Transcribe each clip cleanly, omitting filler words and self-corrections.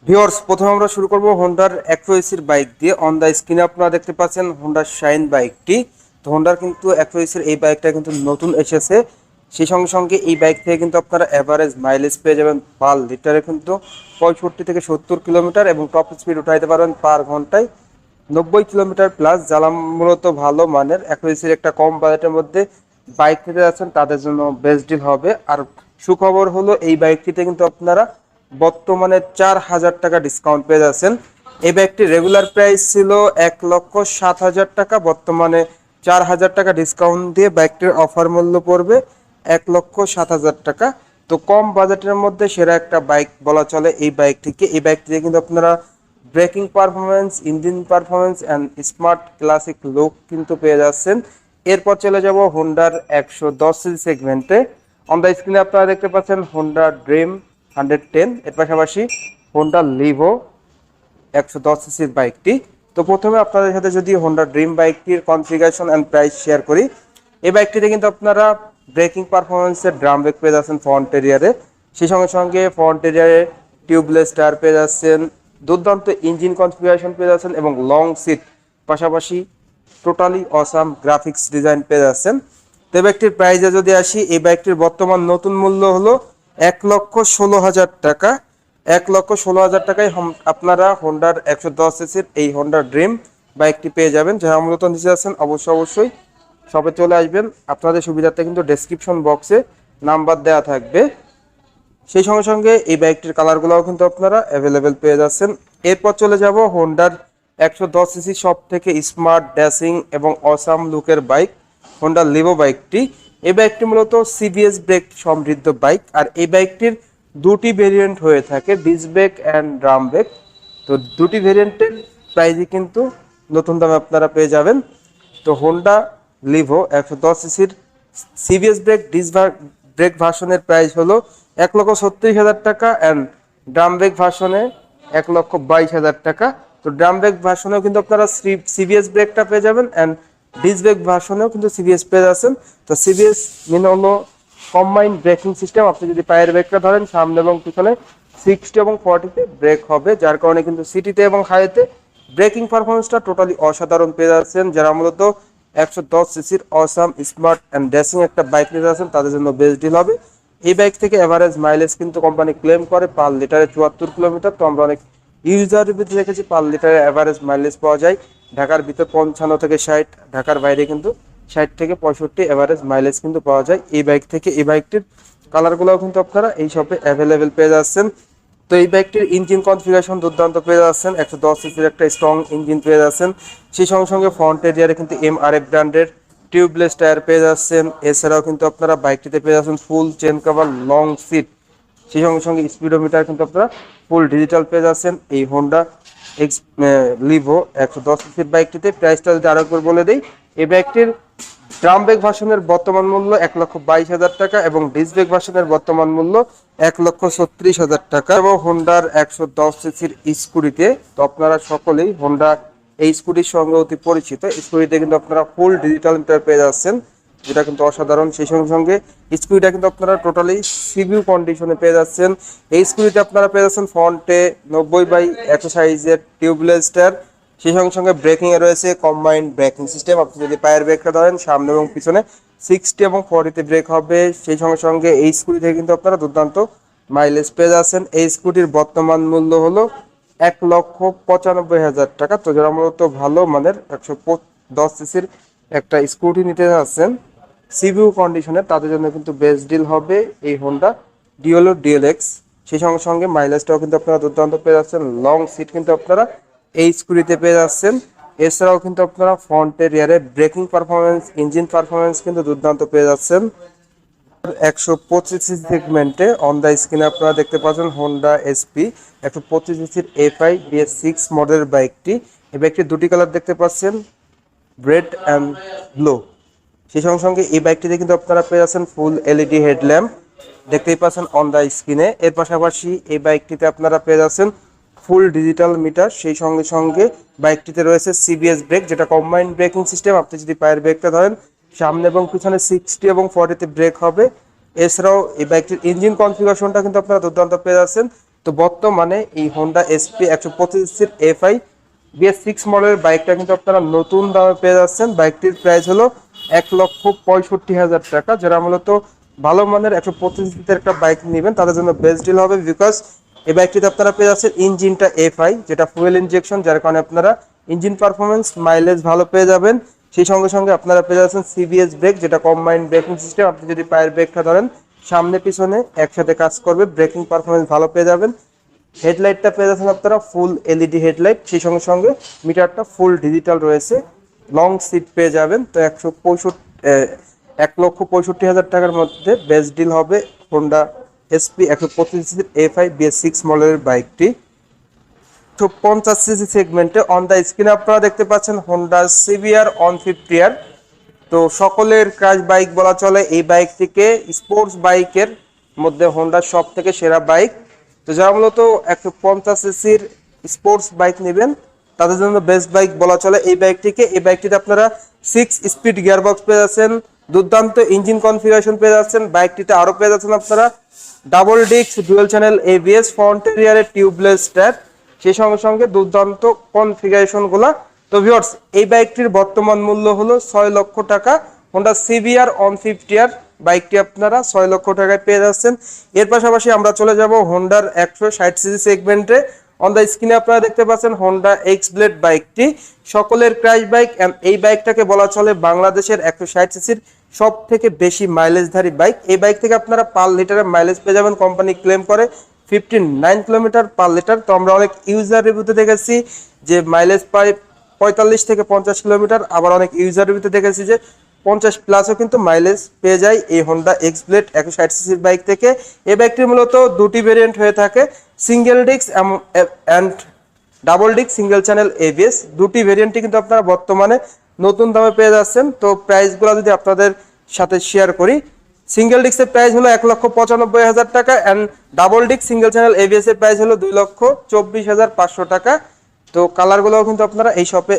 Viewers, প্রথমে আমরা শুরু করব হোন্ডার অ্যাক্রোএসির বাইক দিয়ে। অন দ্য স্ক্রিনে আপনারা দেখতে পাচ্ছেন হোন্ডার শাইন বাইকটি। তো হোন্ডার কিন্তু অ্যাক্রোএসির এই বাইকটা কিন্তু নতুন এসেছে। সেই সঙ্গে সঙ্গে এই বাইক থেকে কিন্তু আপনারা অ্যাভারেজ মাইলেজ পেয়ে যাবেন পার লিটারে কিন্তু 65 থেকে 70 কিলোমিটার, এবং টপ স্পিড উঠাইতে পারবেন পার ঘন্টায় 90 কিলোমিটার প্লাস। জ্বালা মূলত ভালো মানের অ্যাক্রোএসির একটা কম বাজেটের মধ্যে বাইক নিতে যাচ্ছেন তাদের জন্য বেস্ট ডিল হবে। আর সুখবর হলো এই বাইকটিতে কিন্তু আপনারা বর্তমানে 4,000 টাকা ডিসকাউন্ট পেয়ে যাচ্ছেন। এই বাইকটি রেগুলার প্রাইস ছিল 1,07,000 টাকা, বর্তমানে 4,000 টাকা ডিসকাউন্ট দিয়ে বাইকটির অফার মূল্য পড়বে 1,07,000 টাকা। তো কম বাজেটের মধ্যে সেরা একটা বাইক বলা চলে এই বাইকটিকে। এই বাইকটিতে কিন্তু আপনারা breaking performance, engine performance and smart classic look কিন্তু পেয়ে যাচ্ছেন। এরপর চলে যাব হোন্ডার 110 সেগমেন্টে। অন দ্য স্ক্রিনে আপনারা দেখতে পাচ্ছেন হোন্ডা ড্রিম 110, এর পাশাপাশি হোন্ডা লিভো 110 বাইকটি। তো প্রথমে আপনাদের সাথে যদি হোন্ডা ড্রিম বাইকটির কনফিগারেশন অ্যান্ড প্রাইস শেয়ার করি। এই বাইকটিতে কিন্তু আপনারা ব্রেকিং পারফরমেন্সের ড্রাম ব্রেক পেয়ে যাচ্ছেন ফ্রন্ট এরিয়ারে। সেই সঙ্গে সঙ্গে ফ্রন্ট এরিয়ারে টিউবলেস টায়ার পেয়ে যাচ্ছেন, দুর্দান্ত ইঞ্জিন কনফিগারেশন পেয়ে যাচ্ছেন এবং লং সিট, পাশাপাশি টোটালি অসাম গ্রাফিক্স ডিজাইন পেয়ে যাচ্ছেন। তো এই বাইকটির প্রাইসে যদি আসি, এই বাইকটির বর্তমান নতুন মূল্য হলো 1,16,000 টাকা। 1,16,000 টাকায় আপনারা হোন্ডার 110 এই হোন্ডা ড্রিম বাইকটি পেয়ে যাবেন। যারা মূলত নিতে যাচ্ছেন অবশ্যই শপে চলে আসবেন। আপনাদের সুবিধার্থে কিন্তু ডেসক্রিপশন বক্সে নাম্বার দেওয়া থাকবে। সেই সঙ্গে সঙ্গে এই বাইকটির কালারগুলোও কিন্তু আপনারা অ্যাভেলেবেল পেয়ে যাচ্ছেন। এরপর চলে যাব হোন্ডার 110 সব থেকে স্মার্ট, ড্যাশিং এবং অসাম লুকের বাইক হোন্ডা লিভো বাইকটি। এই বাইকটি মূলত সিবিএস ব্রেক সমৃদ্ধ বাইক। আর এই বাইকটির দুটি ভেরিয়েন্ট হয়ে থাকে, disc brake and drum brake. তো দুটি ভেরিয়েন্টের প্রাইজই কিন্তু নতুন দামে আপনারা পেয়ে যাবেন। তো Honda Livo 110 CBS brake disc brake ভার্সনের প্রাইস হলো 1,36,000 টাকা, অ্যান্ড ড্রাম ব্রেক ভার্সনে 1,22,000 টাকা। তো ড্রাম ব্রেক ভার্সনেও কিন্তু আপনারা সিবিএস ব্রেকটা পেয়ে যাবেন, অ্যান্ড ডিস্ক ব্রেক ভার্সনেও কিন্তু সিবিএস পেয়ে যাচ্ছেন। তো সিবিএস মানে হলো কম্বাইন্ড ব্রেকিং সিস্টেম। আপনি যদি পায়ের ব্রেকটা ধরেন, সামনে এবং পিছনে 60 এবং 40-তে ব্রেক হবে, যার কারণে কিন্তু সিটিতে এবং হাইওয়েতে ব্রেকিং পারফরমেন্সটা টোটালি অসাধারণ পেয়ে যাচ্ছেন। যারা মূলত 110 অসাম স্মার্ট অ্যান্ড ড্যাশিং একটা বাইক নিতে যাচ্ছেন তাদের জন্য বেস্ট ডিল হবে। এই বাইক থেকে এভারেজ মাইলেজ কিন্তু কোম্পানি ক্লেম করে পার লিটারে 74 কিলোমিটার। তো আমরা অনেক ইউজার রিভিউতে দেখেছি পার লিটারে এভারেজ মাইলেজ পাওয়া যায় ঢাকার ভিতর 55 থেকে 60, ঢাকার বাইরে কিন্তু 60 থেকে 65 এভারেজ মাইলেজ কিন্তু পাওয়া যায় এই বাইক থেকে। এই বাইকটির কালারগুলোও কিন্তু আপনারা এই শপে অ্যাভেলেবেল পেয়ে যাচ্ছেন। তো এই বাইকটির ইঞ্জিন কনফিগারেশন দুর্দান্ত পেয়ে যাচ্ছেন, 110 একটা স্ট্রং ইঞ্জিন পেয়ে যাচ্ছেন। সেই সঙ্গে সঙ্গে ফ্রন্ট এরিয়ারে কিন্তু MRF ব্র্যান্ডের টিউবলেস টায়ার পেয়ে যাচ্ছেন। এছাড়াও কিন্তু আপনারা বাইকটিতে পেয়ে যাচ্ছেন full chain cover, long seat. সেই সঙ্গে সঙ্গে স্পিডোমিটার কিন্তু আপনারা ফুল ডিজিটাল পেয়ে যাচ্ছেন এই হোন্ডা এক্স লিভো 110 বাইকটিতে। প্রাইসটা যদি আরো একবার বলে দিই, এই বাইকটির ড্রাম ব্রেক ভার্সনের বর্তমান মূল্য 1,22,000 টাকা, এবং ডিস্ক ব্রেক ভার্সনের বর্তমান মূল্য 1,36,000 টাকা। এবং হোন্ডার 110 স্কুটিতে তো আপনারা সকলেই হোন্ডা এই স্কুটির সঙ্গে অতি পরিচিত। স্কুটিতে কিন্তু আপনারা ফুল ডিজিটাল মিটার পেয়ে যাচ্ছেন, যেটা কিন্তু অসাধারণ। সেই সঙ্গে সঙ্গে স্কুটিটা কিন্তু আপনারা টোটালি সিভিউ কন্ডিশনে পেয়ে যাচ্ছেন। এই স্কুটিতে আপনারা পেয়ে যাচ্ছেন ফ্রন্টে 90/100 সাইজের টিউবলেস টায়ার। সেই সঙ্গে সঙ্গে ব্রেকিং এ রয়েছে কম্বাইন্ড ব্রেকিং সিস্টেম। আপনি যদি পায়ের ব্রেকটা ধরেন, সামনে এবং পিছনে 60 এবং 40-তে ব্রেক হবে। সেই সঙ্গে সঙ্গে এই স্কুটি থেকে কিন্তু আপনারা দুর্দান্ত মাইলেজ পেয়ে যাচ্ছেন। এই স্কুটির বর্তমান মূল্য হলো 1,95,000 টাকা। তো যারা মূলত ভালো মানের 110 একটা স্কুটি নিতে যাচ্ছেন সিভিউ কন্ডিশনে, তাদের জন্য কিন্তু বেস্ট ডিল হবে এই হোন্ডা ডিওলো ডিএলএক্স। সেই সঙ্গে সঙ্গে মাইলেজটাও কিন্তু আপনারা দুর্দান্ত পেয়ে যাচ্ছেন, লং সিট কিন্তু আপনারা এই স্কুটিতে পেয়ে যাচ্ছেন। এছাড়াও কিন্তু আপনারা ফ্রন্টের রিয়ারে ব্রেকিং পারফরমেন্স, ইঞ্জিন পারফরমেন্স কিন্তু দুর্দান্ত পেয়ে যাচ্ছেন। 125 সেগমেন্টে অন দ্য স্ক্রিনে আপনারা দেখতে পাচ্ছেন হোন্ডা এসপি 125 FI BS6 মডেলের বাইকটি। এই বাইকটির দুটি কালার দেখতে পাচ্ছেন, রেড অ্যান্ড ব্লু। সেই সঙ্গে সঙ্গে এই বাইকটিতে কিন্তু আপনারা পেয়ে যাচ্ছেন ফুল এলইডি হেডল্যাম্প, দেখতেই পাচ্ছেন অন দ্য স্ক্রিনে। এর পাশাপাশি এই বাইকটিতে আপনারা পেয়ে যাচ্ছেন ফুল ডিজিটাল মিটার। সেই সঙ্গে সঙ্গে বাইকটিতে রয়েছে সিবিএস ব্রেক, যেটা কম্বাইন্ড ব্রেকিং সিস্টেম। আপনি যদি পায়ের ব্রেকটা ধরেন, সামনে এবং পিছনে 60 এবং 40-তে ব্রেক হবে। এছাড়াও এই বাইকটির ইঞ্জিন কনফিগারেশনটা কিন্তু আপনারা দুর্দান্ত পেয়ে যাচ্ছেন। তো বর্তমানে এই হোন্ডা এসপি 125 এফআই BS6 মডেলের বাইকটা কিন্তু আপনারা নতুন দামে পেয়ে যাচ্ছেন। বাইকটির প্রাইস হলো 1,65,000 টাকা। যারা মূলত ভালো মানের 125 একটা বাইক নেবেন তাদের জন্য বেস্ট ডিল হবে, বিকজ এই বাইকটিতে আপনারা পেয়ে যাচ্ছেন ইঞ্জিনটা এফআই, যেটা ফুয়েল ইনজেকশন, যার কারণে আপনারা ইঞ্জিন পারফরমেন্স মাইলেজ ভালো পেয়ে যাবেন। সেই সঙ্গে সঙ্গে আপনারা পেয়ে যাচ্ছেন সিবিএস ব্রেক, যেটা কম্বাইন্ড ব্রেকিং সিস্টেম। আপনি যদি পায়ের ব্রেকটা ধরেন সামনে পিছনে একসাথে কাজ করবে, ব্রেকিং পারফরমেন্স ভালো পেয়ে যাবেন। হেডলাইটটা পেয়ে যাচ্ছেন আপনারা ফুল এলইডি হেডলাইট, সেই সঙ্গে সঙ্গে মিটারটা ফুল ডিজিটাল রয়েছে। লং সিট পেয়ে যাবেন। তো 1,65,000 টাকার মধ্যে বেস্ট ডিল হবে হোন্ডা এসপি 125 এফআই BS6 মডেলের বাইকটি। তো 50cc সেগমেন্টে অন দ্য স্ক্রিনে আপনারা দেখতে পাচ্ছেন হোন্ডা সিবিআর 150R। তো সকলের ক্রাশ বাইক বলা চলে এই বাইকটিকে, স্পোর্টস বাইকের মধ্যে হোন্ডার সব থেকে সেরা বাইক। তো যারা মূলত 150cc স্পোর্টস বাইক নেবেন তাদের জন্য বেস্ট বাইক বলা চলে এই বাইকটিকে। এই বাইকটিতে আপনারা 6 স্পিড গিয়ারবক্স পেয়ে যাচ্ছেন, দুর্দান্ত ইঞ্জিন কনফিগারেশন পেয়ে যাচ্ছেন। বাইকটিতে আরো পেয়ে যাচ্ছেন আপনারা double disc dual channel ABS, front রিয়ারে টিউবলেস স্টার, সেই সঙ্গে সঙ্গে দুর্দান্ত কনফিগারেশন গুলা। তো ভিউয়ার্স, এই বাইকটির বর্তমান মূল্য হলো 6 লক্ষ টাকা। হোন্ডা সিবিআর 150R বাইকটি আপনারা 6 লক্ষ টাকায় পেয়ে যাচ্ছেন। এর পাশাপাশি আমরা চলে যাব হোন্ডার 160cc সেগমেন্টে। অন দ্য স্ক্রিনে আপনারা দেখতে পাচ্ছেন হোন্ডা এক্স ব্লেড বাইকটি, সকলের ক্র্যাশ বাইক। এই বাইকটাকে বলা চলে বাংলাদেশের 160cc সব থেকে বেশি মাইলেজধারী বাইক। এই বাইক থেকে আপনারা পার লিটারের মাইলেজ পেয়ে যাবেন, কোম্পানি ক্লেম করে 59 কিলোমিটার পার লিটার। তো আমরা অনেক ইউজার রিভিউতে দেখেছি যে মাইলেজ পায় 45 থেকে 50 কিলোমিটার, আবার অনেক ইউজার রিভিউতে দেখেছি যে 50 প্লাসও কিন্তু মাইলেজ পেয়ে যায় এই Honda x blade 160cc bike থেকে। এই বাইকটির মূলত দুটি ভেরিয়েন্ট হয়ে থাকে, single disc and double disc single channel ABS. দুটি ভেরিয়েন্টই কিন্তু আপনারা বর্তমানে নতুন দামে পেয়ে যাচ্ছেন। তো প্রাইসগুলো যদি আপনাদের সাথে শেয়ার করি, সিঙ্গেল ডিস্কের প্রাইস হলো 1,95,000 টাকা and double disc single channel ABS এর প্রাইস হলো 2,24,500 টাকা। তো কালারগুলোও কিন্তু আপনারা এই শপে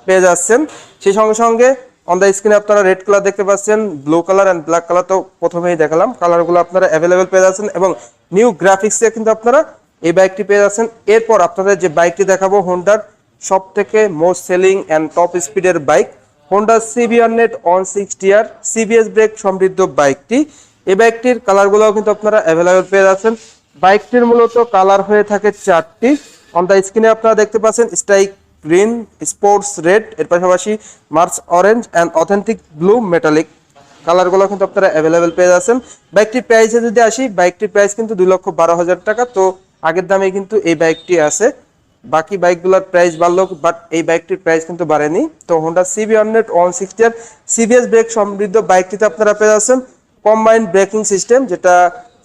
পেয়ে যাচ্ছেন। সেই সঙ্গে সঙ্গে অন দ্য স্ক্রিনে আপনারা রেড কালার দেখতে পাচ্ছেন, blue colour and black colour তো প্রথমেই দেখালাম, কালারগুলো আপনারা অ্যাভেলেবেল পেয়ে যাচ্ছেন এবং নিউ গ্রাফিক্সে কিন্তু আপনারা এই বাইকটি পেয়ে যাচ্ছেন। এরপর আপনাদের যে বাইকটি দেখাবো হোন্ডার সব থেকে মোস্ট সেলিং অ্যান্ড টপ স্পিডের bike, Honda CBR net 160R CBS brake সমৃদ্ধ বাইকটি। এই বাইকটির কালারগুলোও কিন্তু আপনারা অ্যাভেলেবেল পেয়ে যাচ্ছেন। বাইকটির মূলত কালার হয়ে থাকে 4টি। অন দ্য স্ক্রিনে আপনারা দেখতে পাচ্ছেন স্ট্রাইক গ্রিন, স্পোর্টস রেড, এর পাশাপাশি March orange and authentic blue metallic. কালারগুলো কিন্তু আপনারা অ্যাভেলেবেল পেয়ে যাচ্ছেন। বাইকটির প্রাইসে যদি আসি, বাইকটির প্রাইস কিন্তু 2,12,000 টাকা। তো আগের দামে কিন্তু এই বাইকটি আছে, বাকি বাইকগুলোর প্রাইস বাড়লো বাট এই বাইকটির প্রাইস কিন্তু বাড়েনি। তো Honda CBR net 160R CBS brake সমৃদ্ধ বাইকটিতে আপনারা পেয়ে যাচ্ছেন কম্বাইন্ড ব্রেকিং সিস্টেম, যেটা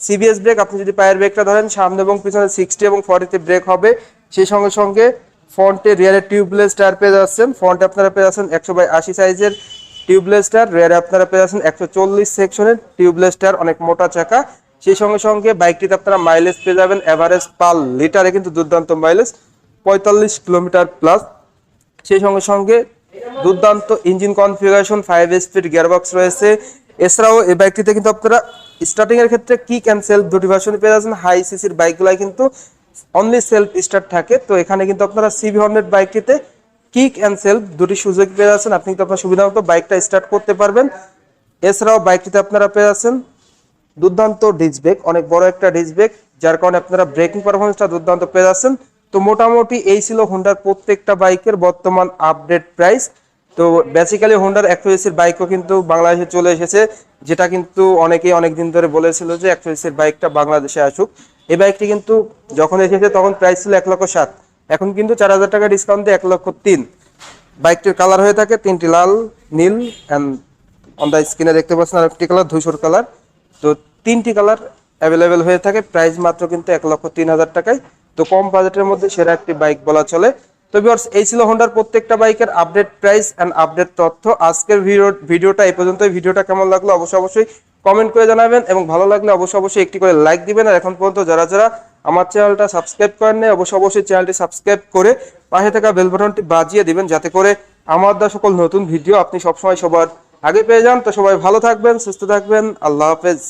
সিবিএস ব্রেক, আপনি যদি পায়ের ব্রেকটা ধরেন সামনে এবং পিছনে 60 এবং 40তে ব্রেক হবে। সেই সঙ্গে সঙ্গে ফ্রন্টে রিয়ারে টিউবলেস টায়ার পেয়ে যাচ্ছেন। ফ্রন্টে আপনারা পেয়ে যাচ্ছেন 100/80 সাইজের টিউবলেস টায়ার, রিয়ারে আপনারা পেয়ে যাচ্ছেন 140 সেকশনের টিউবলেস টায়ার, অনেক মোটা চাকা। সেই সঙ্গে সঙ্গে বাইকটিতে আপনারা মাইলেজ পেয়ে যাবেন এভারেজ পার লিটারে কিন্তু দুর্দান্ত মাইলেজ 45 কিলোমিটার প্লাস। সেই সঙ্গে সঙ্গে দুর্দান্ত ইঞ্জিন কনফিগারেশন, 5 স্পিড গিয়ারবক্স রয়েছে। এছাড়াও এই বাইকটিতে কিন্তু আপনারা স্টার্টিং এর ক্ষেত্রে কিক অ্যান্ড সেলফ দুটি ভার্সন পেয়ে যাচ্ছেন। হাই সিসির বাইকগুলাই কিন্তু অনলি সেলফ স্টার্ট থাকে। তো এখানে কিন্তু আপনারা CB100 বাইকটিতে কিক অ্যান্ড সেলফ দুটি সুযোগ পেয়ে যাচ্ছেন, আপনি কিন্তু আপনার সুবিধা মতো বাইকটা স্টার্ট করতে পারবেন। এছাড়াও বাইকটিতে আপনারা পেয়ে যাচ্ছেন দুর্দান্ত ডিস্ক ব্রেক, অনেক বড় একটা ডিস্ক ব্রেক, যার কারণে আপনারা ব্রেকিং পারফরমেন্সটা দুর্দান্ত পেয়ে যাচ্ছেন। তো মোটামুটি এই ছিল হোন্ডার প্রত্যেকটা বাইকের বর্তমান আপডেট প্রাইস। তো বেসিক্যালি হোন্ডার 120 বাইকও কিন্তু বাংলাদেশে চলে এসেছে, যেটা কিন্তু অনেকেই অনেক দিন ধরে বলেছিল যে 120 বাইকটা বাংলাদেশে আসুক। এই বাইকটি কিন্তু যখন এসেছে তখন প্রাইস ছিল 1,07,000, এখন কিন্তু 4,000 টাকা ডিসকাউন্ট দিয়ে 1,03,000। বাইকটির কালার হয়ে থাকে 3টি, লাল, নীল অ্যান্ড অন দ্য স্ক্রিনে দেখতে পাচ্ছেন আরেকটি কালার ধূসর কালার। তো 3টি কালার অ্যাভেলেবেল হয়ে থাকে, প্রাইস মাত্র কিন্তু 1,03,000 টাকায়। তো কম বাজেটের মধ্যে সেরা একটি বাইক বলা চলে। তো ভিউয়ার্স, এই ছিল হোন্ডার প্রত্যেকটা বাইকের আপডেট প্রাইস এন্ড আপডেট তথ্য। আজকের ভিডিওটা এই পর্যন্তই। ভিডিওটা কেমন লাগলো অবশ্যই কমেন্ট করে জানাবেন এবং ভালো লাগলে অবশ্যই একটি করে লাইক দিবেন। আর এখন পর্যন্ত যারা যারা আমার চ্যানেলটা সাবস্ক্রাইব করেন নাই অবশ্যই চ্যানেলটি সাবস্ক্রাইব করে পাশে থাকা বেল বাটনটি বাজিয়ে দিবেন, যাতে করে আমার দেওয়া সকল নতুন ভিডিও আপনি সবসময় সবার আগে পেয়ে যান। তো সবাই ভালো থাকবেন, সুস্থ থাকবেন, আল্লাহ হাফেজ।